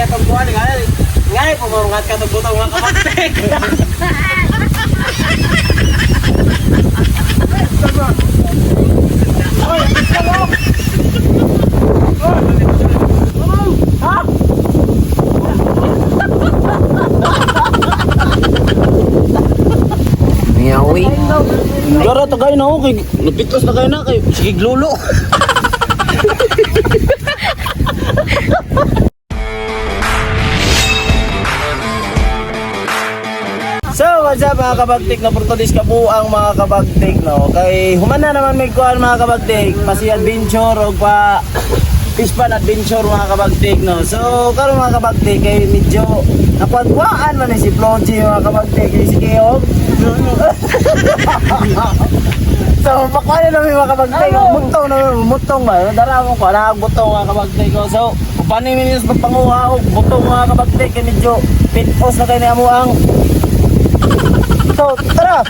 itong buwan. Ngay, pumungat ka itong butong mga kapagtik. Ngawi. Gara tagay na ako kay napitos na kayo na kay sige lolo. So, what's up mga kabagtik na Portulis kabuang mga kabagtik no. Kay human na naman may kuan mga kabagtik, pasi adventure o pa Pispan adventure mga kabagtik no. So, karon mga kabagtik kay medyo nakuan man ni si Floji mga kabagtik kay si Keog. So, pakuan na mga kabagtik, mutong ba? Dara mo ko na butong mga kabagtik ko. So, upani minus pagpanguha og butong mga kabagtik kay medyo pitpos na kay ni amo ang. So, tara!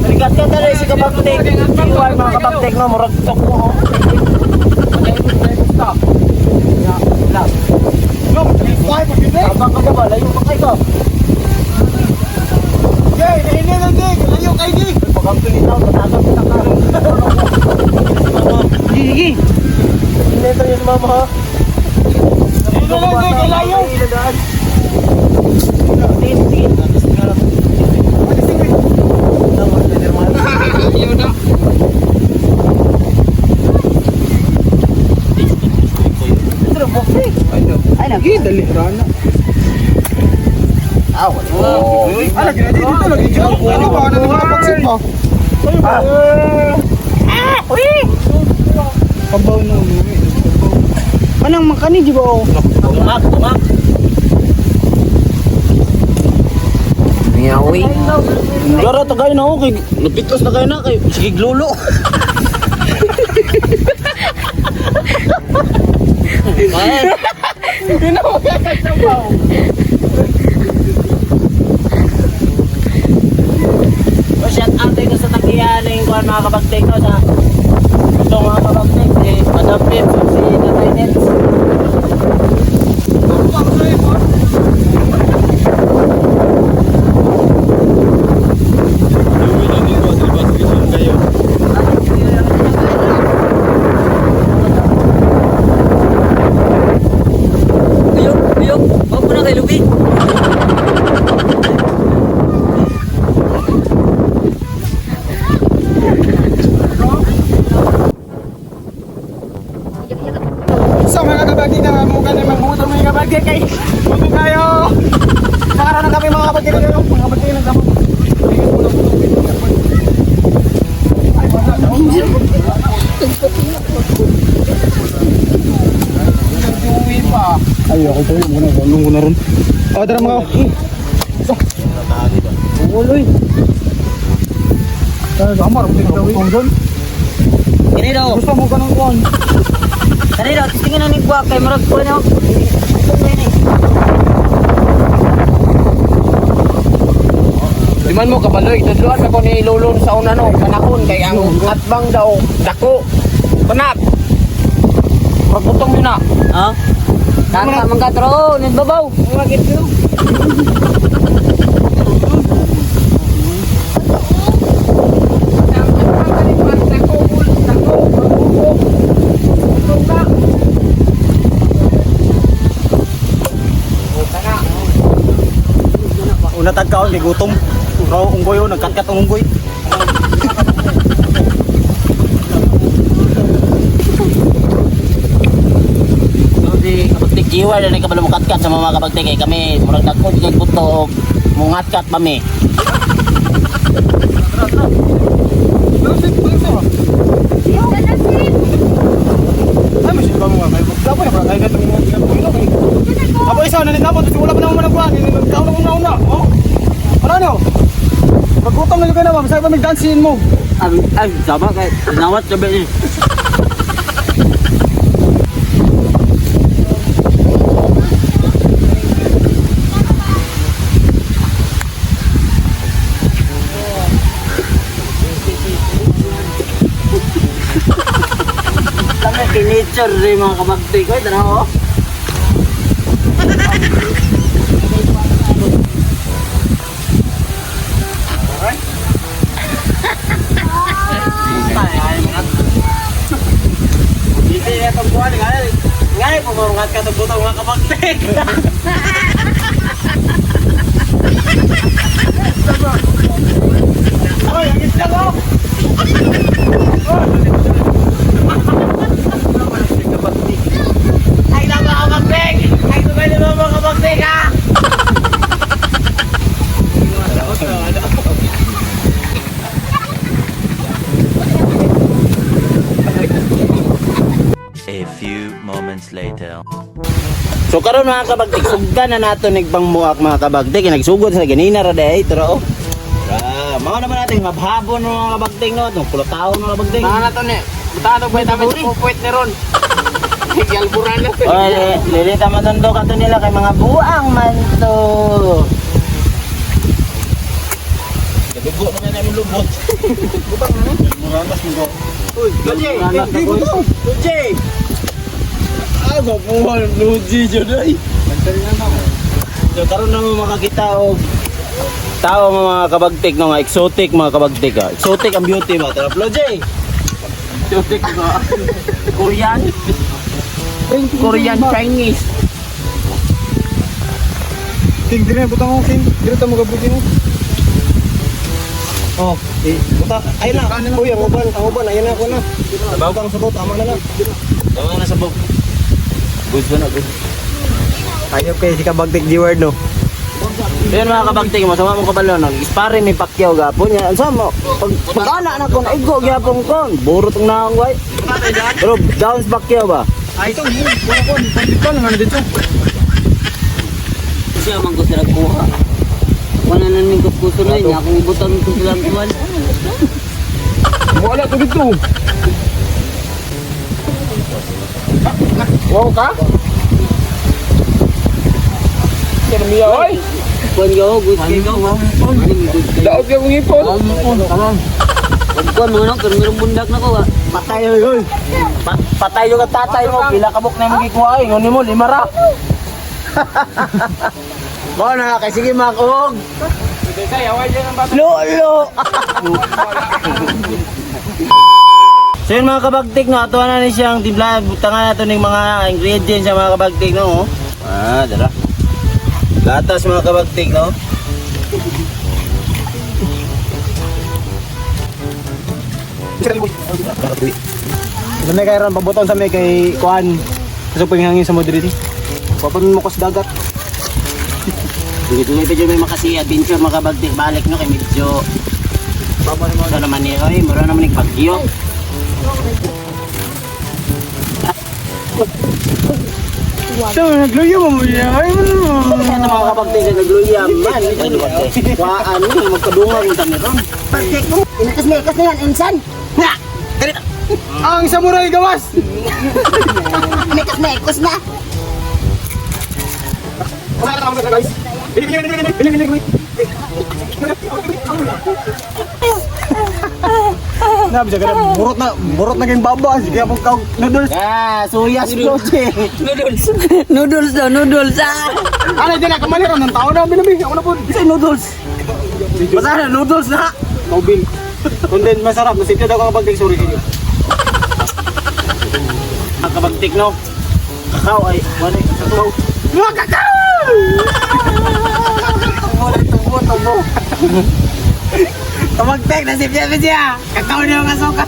Rigat ka tala si kabagtik. Iwan mga kabagtik no, muragtok mo. Stop. Stop. Yung, why mo gini? Abang ka ba? Layo pa kayo. Yay, nainin lang din. Layo kayo din. Pagkampi nito, matatang kita ka. Sige. Hindi ito yun mama ha. Layo lang din, layo. Lagi, dali rana. Aw, Lagi na dito, lagi dito. Ano ba? Ano ba pagsin mo? uy! Kabaw na. Manang makani di ba? Tumak. Ngawi. Gara tagay na ako kay napitos na kayo na kay sige lolo. Shout out tayo sa tagihan ng kuhan mga kabagtik ko sa itong mga kabagtik si Madam Pips o si Tatay Nets. So mga kabagtik na mukha na magbuto mga kabagtik kay buto kayo. Nakaraw na kami mga kabagtik na kayo. Mga kabagtik na kami. Ay, ako tayo muna. Gulong ko na ron. O, tara mga. Uloy. Gamar, hindi ka gawin. Kini daw. Gusto mo ka ng kuhan. Kani daw tingin na ni kuha kay marag ko na. Di man mo kabaloy, tudluan ako ni Lulon sa una no, panahon kay ang atbang daw dako. Panap. Pagputong yun na. Ha? Tata man ka tro, nagbabaw. Magit yun. Una tagkaon kay gutom. Raw unggoy nagkatkat ang unggoy. Di kabagtik jiwa na kabalo mo katkat sa mga kabagtik kay kami murag dagko di kay puto mungatkat pa mi. Ay, masih ba mo kay dapat na kay gatong unggoy. Apo isa na nitapon kasi wala pa naman nagkuhan. Nagkaon na una. Oh. Ano? Paggutom na kayo na ba? Masaya pa may dansin mo. Ay, sama kay nawat sabi ni. Nature rin mga kabagtik. Oy, tanaw oh. Hindi na itong buwan. Ngay, pumungat ka itong butang mga kabagtik. Oy, ang isla ko! Ay na mga kabagtik! Ay tumay na mga kabagtik ha! A few moments later. So karon mga kabagtik, sugdan na nato nigbang muak mga kabagtik, nagsugod sa ganina ra day, pero oh. Mao naman natin mabhabon mga kabagtik no, tong pulo taon mga kabagtik. Mga na to ni. Butado ba tayo sa pupuit ni Ron? Higalburan na. Oy, lilita matundok ato nila kay mga buang man to. Dugo naman namin lubot. Butang mo. Muramas mo. Uy, Luji, Luji. Ako po, Luji jodoy. So karon na mo makakita og tao mga kabagtik no, nga exotic mga kabagtik ha. Exotic ang beauty ba? Tara, Luji. Exotic ba? Korean? Korean, Chinese. King, dire butang mo, King. Dire ta mo gabuti mo. Oh, buta. Ayun na. Uy, ang uban, ayun na ako na. Bago kang sabot, tama na lang. Tama na sa bok. Gusto na, gusto. Ayop kay si kabagtik G-word no. Yun mga kabagtik mo, sama mo kabalo no. Ispare ni Pacquiao gapon niya. Ano mo? Pag-ana na ko na igo gyapon kon. Burot ang naong way. Pero down sa Pacquiao ba? Ay, ito, wala ko. Ito lang, ano dito? Siya man ko sila kuha. Wala na ning gusto na niya kung ibutan ko sila tuwan. Wala to dito. Wow ka? Kaya miya, oy. Kuan yo, good ko. Daog yung ngipon. Kuan mo no, kung mayroong bundak na ko. Patay oy. Patay yung tatay mo. Pila kabok na mo gikuha eh. Nguni mo, lima ra. Mo na, kay sige makog. Lolo! So yun mga kabagtik no, atuwa na ni siyang timpla, butangan nato ng mga ingredients sa mga kabagtik no. Dala. Gatas mga kabagtik no. Ito kay ron, pabuton sa may kay Kuan. Kasi hangin sa modernity. Papunod mo ko sa dagat. Dito medyo may makasi adventure mga kabagtik balik no kay medyo sa naman ni oy, mura naman ning pagyo. So, nagluyo mo yan. Ay, Ano mga kabagtik sa nagluyam man, kuhaan ni magkadungan mo tani ron. Pagtek mo, inakas na yan, insan. Nga, ganito. ang samurai gawas! Inakas na, ikos na. Nabi siya ka burot na kayong baba. Sige po kau noodles. Suyas proche. Noodles daw, noodles ah. Ano dyan na, kamali ron. Ang tao na, binabi. Ako na po. Kasi noodles. Basta na noodles na. Maubing. Kundi masarap. Nasipya daw kang bagay. Sorry kayo. Ang kabagtik no. Kakao ay wala kakao. Mga kakao! Tubo. Kamagtek, nasipya na siya. Kakao niya ang asoka.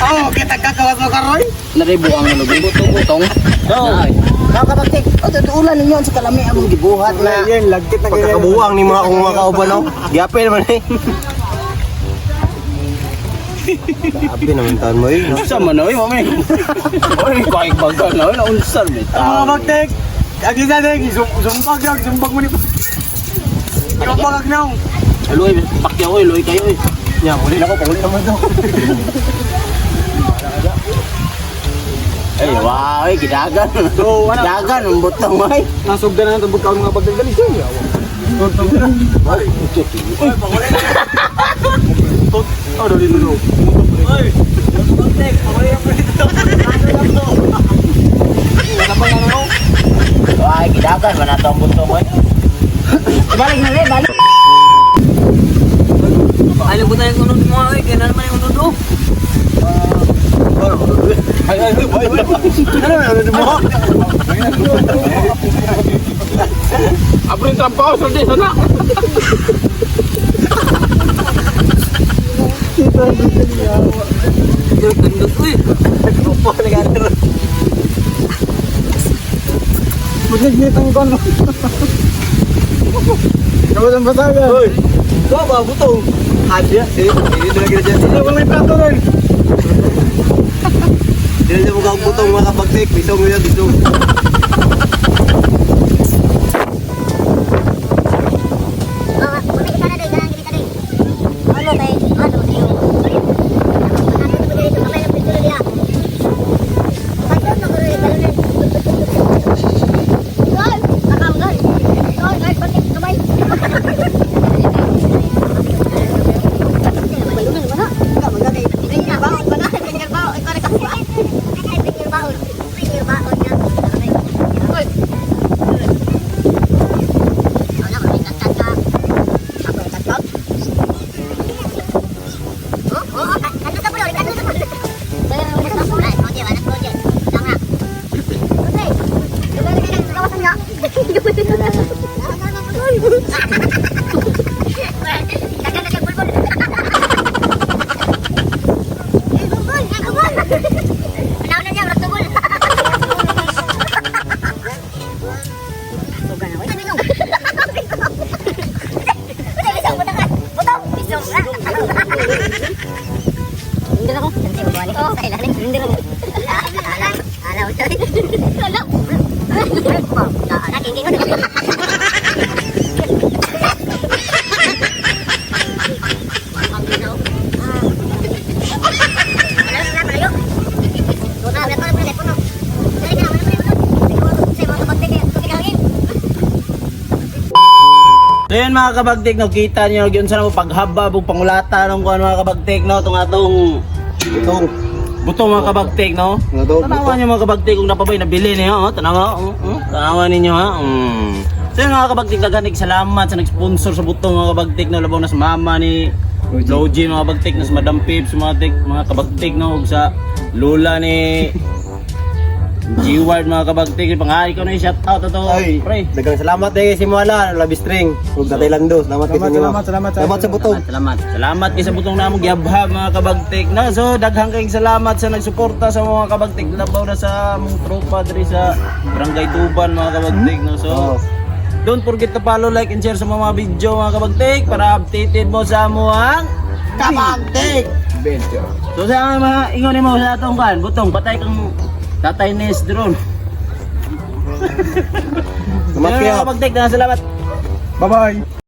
Oo, kita kakao asoka, Roy. Naribo ang butong-butong. Mga kabagtik, tutuulan ninyo sa kalami among gibuhat na. Yan, lagkit na ganyan. Pagkakabuwang ni mga kung mga kauban ako. Giapay naman eh. Grabe naman taon mo eh. Unsa man oy, mami. Oy, kaig bagal na na unsa mi. Ang mga magtek. Agi na din, sumbag mo ni. Ikaw pagag na. Aloy, pakyaw oy, loy kayo oy. Yan, uli na ko, pauli naman daw. Ay, wow, ay gidagan. So, ano? Dagan ang butong oy. Nasugdan na ng bugkaw mga pagdagdalis siya. Ay, pauli na. Oh, dali dulu. Ay, magtek, pauli na. Dagan man ato ang butong ko. Balik na rin, balik. Ay, lubutan yung unod mo ay. Kaya naman yung unod oh. Abro yung trampaw, sordi, sana. Yung tundot uy. Upo na gano'n. Magnigit ang kono. Kapag ang basagan. Hoy, ito ba, butong? Adya, hindi na lagi na dyan. Hindi ko may plato rin. Hindi na mukha ang butong mga kapagtik. Bisong yun, bisong. So yun mga kabagtik, no, kita nyo yun sa paghaba bug pangulata ng kuan mga kabagtik, no, itong butong mga kabagtik, no. Tanawan nyo mga kabagtik kung napabay nabili niyo, tanawan ninyo ha. So yun mga kabagtik, naganig salamat sa nag-sponsor sa butong mga kabagtik, no, labaw na sa mama ni Logie mga kabagtik, na sa Madam Pips mga kabagtik, no, ug sa lula ni G-Ward mga kabagtik, pangari ko na yung shoutout ito, pre. Dagang salamat eh si Muala, labi string. Ug tatay Lando, salamat kay inyo. Salamat. Salamat sa butong. Salamat kay sa butong namong giabhag mga kabagtik. No, so daghang kayong salamat sa nagsuporta sa mga kabagtik, labaw na sa mong tropa diri sa Barangay Tuban mga kabagtik, no. So don't forget to follow, like and share sa mga video mga kabagtik para updated mo sa amuang kabagtik. So sa mga ingon mo sa atong kan, butong patay kang Tatay Nes drone. Salamat kayo. Salamat. Bye-bye.